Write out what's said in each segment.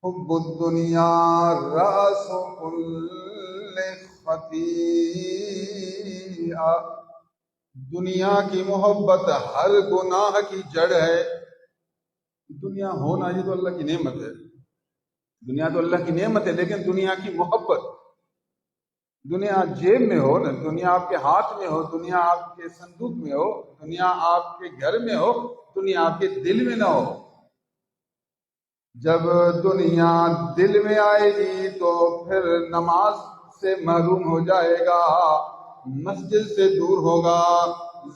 حب الدنیا راس کل خطیئہ، دنیا کی محبت ہر گناہ کی جڑ ہے۔ دنیا ہونا یہ تو اللہ کی نعمت ہے، دنیا تو اللہ کی نعمت ہے، لیکن دنیا کی محبت، دنیا جیب میں ہو نا، دنیا آپ کے ہاتھ میں ہو، دنیا آپ کے صندوق میں ہو، دنیا آپ کے گھر میں ہو، دنیا آپ کے دل میں نہ ہو۔ جب دنیا دل میں آئے گی تو پھر نماز سے محروم ہو جائے گا، مسجد سے دور ہوگا،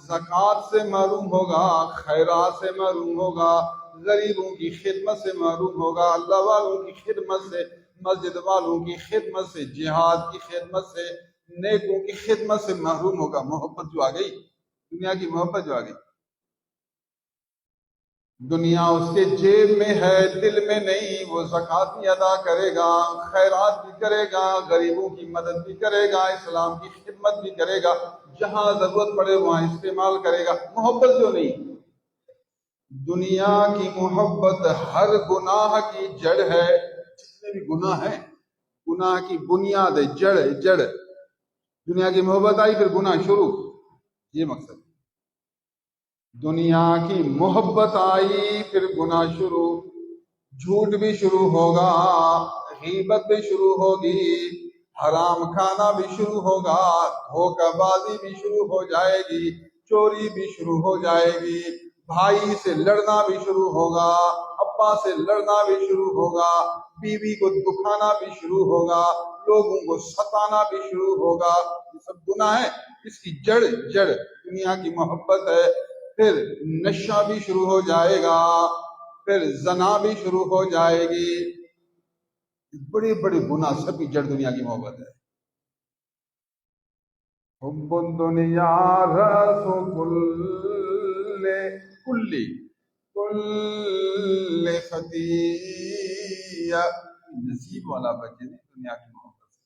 زکوٰۃ سے محروم ہوگا، خیرات سے محروم ہوگا، غریبوں کی خدمت سے محروم ہوگا، اللہ والوں کی خدمت سے، مسجد والوں کی خدمت سے، جہاد کی خدمت سے، نیکوں کی خدمت سے محروم ہوگا۔ محبت جو آ گئی، دنیا کی محبت جو آ گئی، دنیا اس کے جیب میں ہے، دل میں نہیں۔ وہ زکوٰۃ بھی ادا کرے گا، خیرات بھی کرے گا، غریبوں کی مدد بھی کرے گا، اسلام کی خدمت بھی کرے گا، جہاں ضرورت پڑے وہاں استعمال کرے گا۔ محبت جو نہیں، دنیا کی محبت ہر گناہ کی جڑ ہے۔ جتنے بھی گناہ ہیں، گناہ کی بنیاد ہے، جڑ ہے، جڑ۔ دنیا کی محبت آئی پھر گناہ شروع، یہ مقصد۔ دنیا کی محبت آئی پھر گناہ شروع، جھوٹ بھی شروع ہوگا، غیبت بھی شروع ہوگی، حرام کھانا بھی شروع ہوگا، دھوکہ بازی بھی شروع ہو جائے گی، چوری بھی شروع ہو جائے گی، بھائی سے لڑنا بھی شروع ہوگا، ابا سے لڑنا بھی شروع ہوگا، بیوی کو دکھانا بھی شروع ہوگا، لوگوں کو ستانا بھی شروع ہوگا۔ یہ سب گناہ ہے، اس کی جڑ دنیا کی محبت ہے۔ پھر نشہ بھی شروع ہو جائے گا، پھر زنا بھی شروع ہو جائے گی۔ بڑی بڑی گناہ سب کی جڑ دنیا کی محبت ہے۔ حب الدنیا رأس کل خطیئہ، نصیب والا بچے دنیا کی محبت سے۔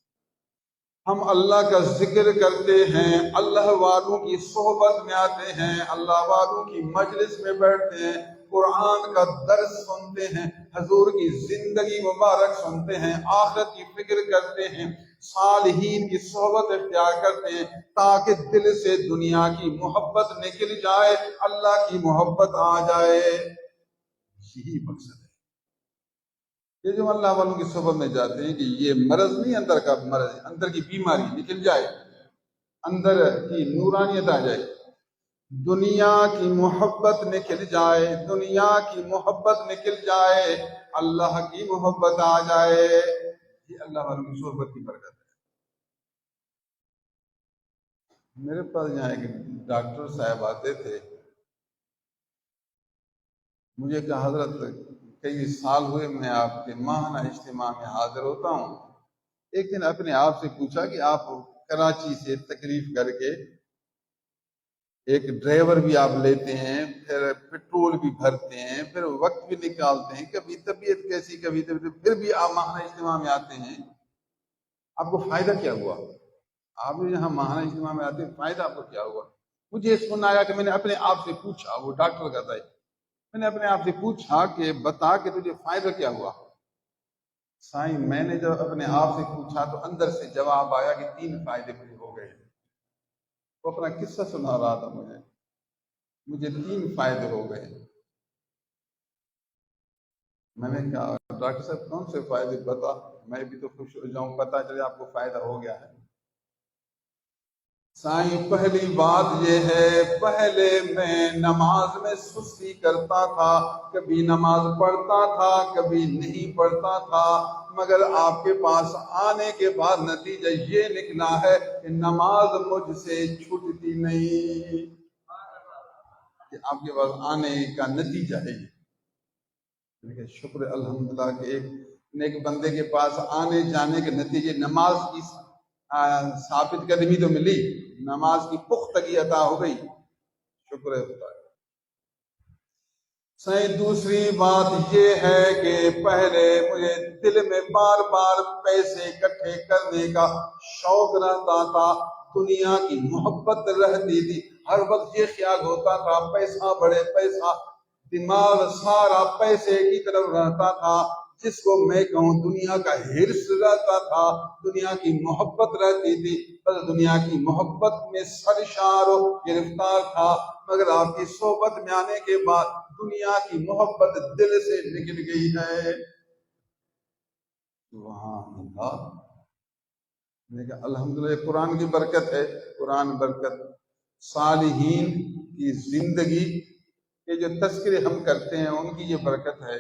ہم اللہ کا ذکر کرتے ہیں، اللہ والوں کی صحبت میں آتے ہیں، اللہ والوں کی مجلس میں بیٹھتے ہیں، قرآن کا درس سنتے ہیں، حضور کی زندگی مبارک سنتے ہیں، آخرت کی فکر کرتے ہیں، صالحین کی صحبت اختیار کرتے ہیں، تاکہ دل سے دنیا کی محبت نکل جائے، اللہ کی محبت آ جائے۔ یہی مقصد ہے۔ یہ جو اللہ والوں کی صحبت میں جاتے ہیں کہ یہ مرض نہیں، اندر کا مرض ہے، اندر کی بیماری نکل جائے، اندر کی نورانیت آ جائے، دنیا کی محبت نکل جائے، دنیا کی محبت نکل جائے، اللہ کی محبت آ جائے۔ یہ اللہ والوں کی صحبت کی برکت ہے۔ میرے پاس یہاں ایک ڈاکٹر صاحب آتے تھے، مجھے کہا حضرت کئی سال ہوئے میں آپ کے ماہانہ اجتماع میں حاضر ہوتا ہوں، ایک دن اپنے آپ سے پوچھا کہ آپ کراچی سے تکلیف کر کے ایک ڈرائیور بھی آپ لیتے ہیں، پھر پیٹرول بھی بھرتے ہیں، پھر وقت بھی نکالتے ہیں، کبھی طبیعت کیسی کبھی طبیعت، پھر بھی آپ ماہانہ اجتماع میں آتے ہیں، آپ کو فائدہ کیا ہوا؟ آپ جو یہاں ماہانہ اجتماع میں آتے ہیں، فائدہ آپ کو کیا ہوا؟ مجھے سننا آیا کہ میں نے اپنے آپ سے پوچھا، وہ ڈاکٹر کا تھا، میں نے اپنے آپ سے پوچھا کہ بتا کہ تجھے فائدہ کیا ہوا؟ سائیں میں نے جب اپنے آپ سے پوچھا تو اندر سے جواب آیا کہ 3 فائدے مجھے ہو گئے۔ وہ اپنا قصہ سنا رہا تھا مجھے 3 فائدے ہو گئے۔ میں نے کہا ڈاکٹر صاحب کون سے فائدے بتا، میں بھی تو خوش ہو جاؤں، پتہ چلے آپ کو فائدہ ہو گیا ہے۔ سائیں پہلی بات یہ ہے، پہلے میں نماز میں سستی کرتا تھا، کبھی نماز پڑھتا تھا کبھی نہیں پڑھتا تھا، مگر آپ کے پاس آنے کے بعد نتیجہ یہ نکلا ہے کہ نماز مجھ سے چھوٹتی نہیں۔ کہ آپ کے پاس آنے کا نتیجہ ہے یہ۔ شکر الحمدللہ کہ ایک نیک بندے کے پاس آنے جانے کے نتیجے نماز کی ثابت قدمی تو ملی، نماز کی پختگی عطا ہو گئی، شکر خدا۔ صحیح دوسری بات یہ ہے کہ پہلے مجھے دل میں بار بار پیسے اکٹھے کرنے کا شوق رہتا تھا، دنیا کی محبت رہتی تھی، ہر وقت یہ خیال ہوتا تھا پیسہ بڑھے، پیسہ، دماغ سارا پیسے کی طرف رہتا تھا، جس کو میں کہوں دنیا کا ہرس رہتا تھا، دنیا کی محبت رہتی تھی، بس دنیا کی محبت میں سرشار و گرفتار تھا، مگر آپ کی صحبت میں آنے کے بعد دنیا کی محبت دل سے نکل گئی ہے۔ سبحان اللہ۔ میں نے کہا الحمدللہ قرآن کی برکت ہے، قرآن برکت، صالحین کی زندگی کے جو تذکرے ہم کرتے ہیں ان کی یہ برکت ہے۔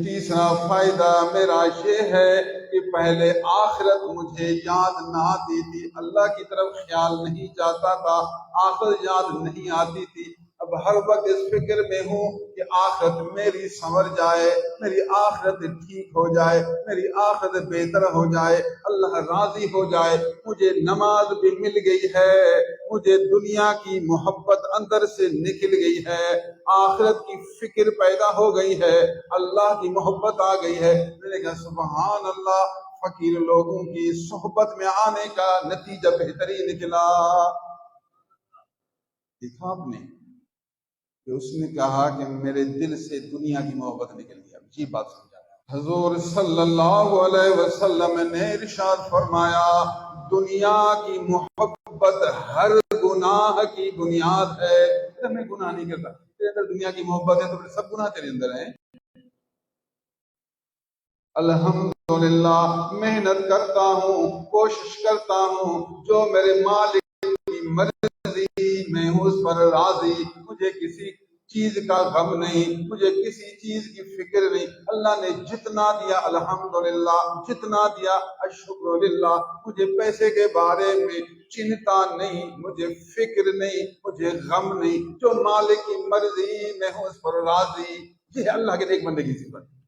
تیسرا فائدہ میرا یہ ہے کہ پہلے آخرت مجھے یاد نہ آتی تھی، اللہ کی طرف خیال نہیں جاتا تھا، آخرت یاد نہیں آتی تھی۔ اب ہر وقت اس فکر میں ہوں کہ آخرت میری سنور جائے، میری آخرت ٹھیک ہو جائے، میری آخرت بہتر ہو جائے، اللہ راضی ہو جائے۔ مجھے نماز بھی مل گئی ہے، مجھے دنیا کی محبت اندر سے نکل گئی ہے، آخرت کی فکر پیدا ہو گئی ہے، اللہ کی محبت آ گئی ہے۔ میں نے کہا سبحان اللہ، فقیر لوگوں کی صحبت میں آنے کا نتیجہ بہترین نکلا۔ دیکھا آپ نے کہ اس نے کہا کہ میرے دل سے دنیا کی محبت نکل گیا، جی بات سمجھا۔ حضور صلی اللہ علیہ وسلم نے ارشاد فرمایا دنیا کی محبت ہر گناہ کی بنیاد ہے۔ میں گناہ نہیں کرتا، تیرے اندر دنیا کی محبت ہے تو سب گناہ تیرے اندر ہیں۔ الحمدللہ محنت کرتا ہوں، کوشش کرتا ہوں، جو میرے مالک کی مرضی میں ہوں اس پر راضی، مجھے کسی چیز کا غم نہیں، مجھے کسی چیز کی فکر نہیں۔ اللہ نے جتنا دیا الحمدللہ، جتنا دیا الشکر للہ، مجھے پیسے کے بارے میں چنتا نہیں، مجھے فکر نہیں، مجھے غم نہیں، جو مالک کی مرضی میں ہوں اس پر راضی۔ یہ ہے اللہ کے نیک بندے کی صفت۔